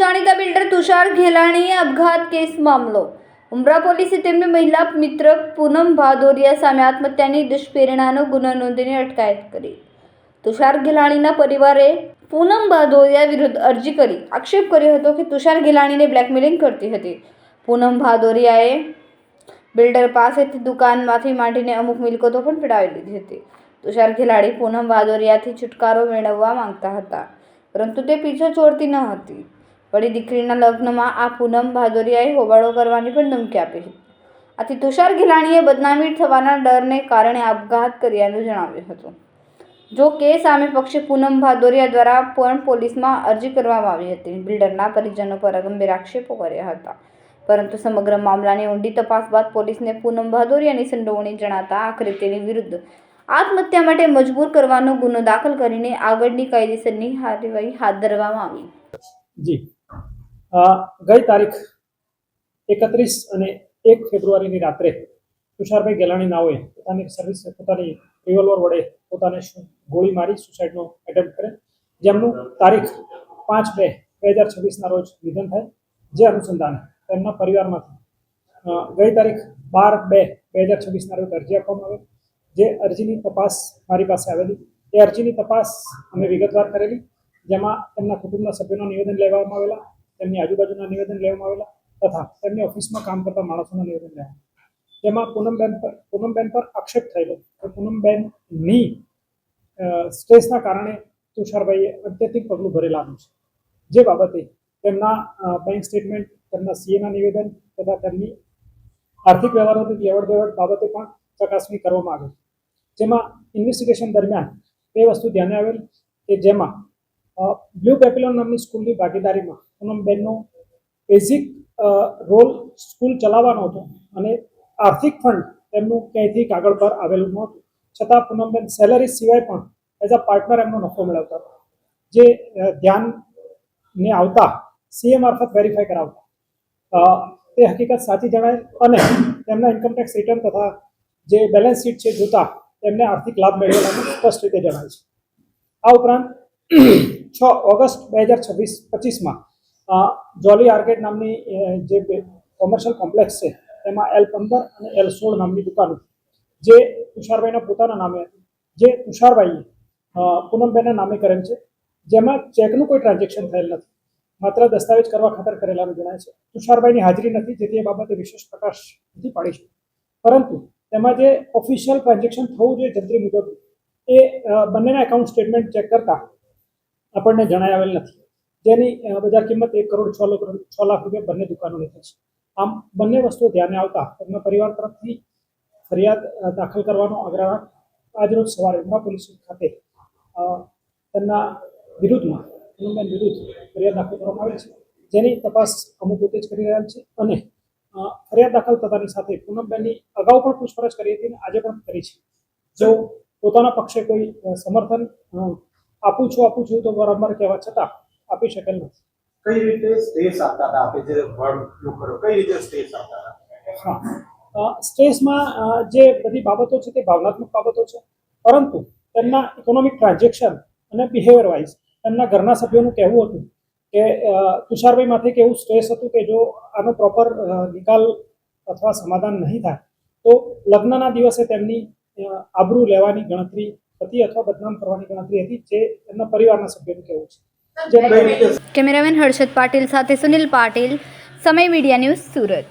જાણીતા બિલ્ડર તુષાર ઘેલાણીએ આપઘાત કેસ મામલો ઉમરા પોલીસે તેમની મહિલા મિત્ર પૂનમ ભાદોરિયા સામે આત્મહત્યાની દુષ્પ્રેરણાનો ગુનો નોંધીને અટકાયત કરી. તુષાર ઘેલાણીના પરિવારે પૂનમ ભાદોરિયા વિરુદ્ધ અરજી કરી આક્ષેપ કર્યો હતો કે તુષાર ઘેલાણીને બ્લેકમેલિંગ કરતી હતી. પૂનમ ભાદોરિયાએ બિલ્ડર પાસેથી દુકાનમાંથી માંડીને અમુક મિલકતો પણ પડાવી લીધી હતી. તુષાર ઘેલાણી પૂનમ ભાદોરિયાથી છુટકારો મેળવવા માંગતા હતા, પરંતુ તે પીછો છોડતી ન હતી. વળી દીકરીના લગ્નમાં આ પૂનમ ભાદોરિયાએ હોબાળો કરવાની પણ ધમકી આપી હતી. આથી તુષાર ઘેલાણીએ બદનામી થવાના ડરને કારણે આપઘાત કર્યાનું જણાવ્યું હતું. જો કે સામે પક્ષે પૂનમ ભાદોરિયા દ્વારા પણ પોલીસમાં અરજી કરવામાં આવી હતી. બિલ્ડરના પરિજનો પર ગંભીર આક્ષેપો કર્યા હતા, પરંતુ સમગ્ર મામલાની ઊંડી તપાસ બાદ પોલીસને પૂનમ ભાદોરિયાની સંડોવણી જણાતા આખરે તેની વિરુદ્ધ આત્મહત્યા માટે મજબૂર કરવાનો ગુનો દાખલ કરીને આગળની કાયદેસરની કાર્યવાહી હાથ ધરવામાં આવી. જી ગઈ તારીખ 31 અને 1 ફેબ્રુઆરીની રાત્રે તુષારભાઈ ગેલાણી નાઓએ પોતાની રિવોલ્વર વડે પોતાને ગોળી મારી સુસાઇડનો એટેમ્પ્ટ કરે, જેમનું તારીખ 5/2/2026ના રોજ નિધન થાય. જે અનુસંધાને તેમના પરિવારમાંથી ગઈ તારીખ 12/2/2026ના રોજ અરજી આપવામાં આવે. જે અરજીની તપાસ મારી પાસે આવેલી, એ અરજીની તપાસ અમે વિગતવાર કરેલી, જેમાં તેમના કુટુંબના સભ્યોના નિવેદન લેવામાં આવેલા, તેમની આજુબાજુના નિવેદન લેવામાં આવેલા તથા તેમની ઓફિસમાં કામ કરતા માણસોના નિવેદન લેવામાં. જેમાં પૂનમબેન પર આક્ષેપ થયેલો કે પૂનમબેનની સ્ટ્રેસના કારણે તુષારભાઈએ અત્યધિક પગલું ભરેલાનું છે. જે બાબતે તેમના બેંક સ્ટેટમેન્ટ, તેમના સીએના નિવેદન તથા તેમની આર્થિક વ્યવહારોની લેવડ દેવડ બાબતે પણ ચકાસણી કરવામાં આવી. જેમાં ઇન્વેસ્ટિગેશન દરમિયાન એ વસ્તુ ધ્યાને આવેલ કે જેમાં બ્લુ પેપિલોન નામની સ્કૂલની ભાગીદારીમાં પૂનમબેનનો બેઝિક રોલ સ્કૂલ ચલાવવાનો હતો અને આર્થિક ફંડ તેમનું ક્યાંયથી કાગળ પર આવેલું નહોતું. છતાં પૂનમબેન સેલરી સિવાય પણ એઝ અ પાર્ટનર એમનો નફો મેળવતા હતા. જે ધ્યાનને આવતા સીએ મારફત વેરીફાઈ કરાવતા તે હકીકત સાચી જણાય અને તેમના ઇન્કમટેક્સ રિટર્ન તથા જે બેલેન્સ શીટ છે જોતા તેમને આર્થિક લાભ મેળવેલાનું સ્પષ્ટ રીતે જણાય છે. આ ઉપરાંત 6 ઓગસ્ટ 2025માં જોલી આર્કેડ નામની જે કોમર્શિયલ કોમ્પ્લેક્સ છે તેમાં L15 અને L16 નામની દુકાનો જે તુષારભાઈના પોતાના નામે હતી, જે તુષારભાઈએ પૂનમબેનના નામે કરેલ છે, જેમાં ચેકનું કોઈ ટ્રાન્ઝેક્શન થયેલ નથી, માત્ર દસ્તાવેજ કરવા ખાતર કરેલાનું જણાય છે. તુષારભાઈની હાજરી નથી, જેથી એ બાબતે વિશેષ પ્રકાશ નથી પાડી શકે. પરંતુ તેમાં જે ઓફિશિયલ ટ્રાન્ઝેક્શન થવું જોઈએ જંત્રી મુજબ એ બંનેના એકાઉન્ટ સ્ટેટમેન્ટ ચેક કરતા આપણને જણાય આવેલ નથી, જેની બજાર કિંમત 1,06 લાખ રૂપિયા બંને દુકાનોની થઈ છે. આમ બંને વસ્તુઓ ધ્યાને આવતા તેમના પરિવાર તરફથી ફરિયાદ દાખલ કરવાનો આગ્રહ આજરોજ સવારે ઉમરા પોલીસ ખાતે તેમના વિરુદ્ધમાં પૂનમબેન વિરુદ્ધ ફરિયાદ દાખલ કરવામાં આવેલ છે, જેની તપાસ અમુક પોતે જ કરી રહ્યા છે. અને ફરિયાદ દાખલ થતાની સાથે પૂનમબેનની અગાઉ પણ પૂછપરછ કરી હતી અને આજે પણ કરી છે. જો પોતાના પક્ષે કોઈ સમર્થન આપું છું તો વારંવાર કહેવા છતાં આપી શકેલ નથી. કઈ રીતે સ્ટ્રેસ આપતા હતા આપે જે વર્ડ ઉપયોગ કર્યો, કઈ રીતે સ્ટ્રેસ આપતા હતા? હા, સ્ટ્રેસમાં જે બધી બાબતો છે તે ભાવનાત્મક બાબતો છે, પરંતુ તેમના ઇકોનોમિક ટ્રાન્ઝેક્શન અને બિહેવિયર વાઇઝ તેમના ઘરના સભ્યોનું કહેવું હતું કે તુષારભાઈ માથે કેવું સ્ટ્રેસ હતું કે જો આનો પ્રોપર નિકાલ અથવા સમાધાન નહીં થાય તો લગ્નના દિવસે તેમની આબરૂ લેવાની ગણતરી હતી અથવા બદનામ કરવાની ગણતરી હતી, જે તેમના પરિવારના સભ્યોનું કહેવું છે. કેમેરામેન હર્ષદ પાટીલ સાથે સુનિલ પાટીલ, સમય મીડિયા ન્યૂઝ, સુરત.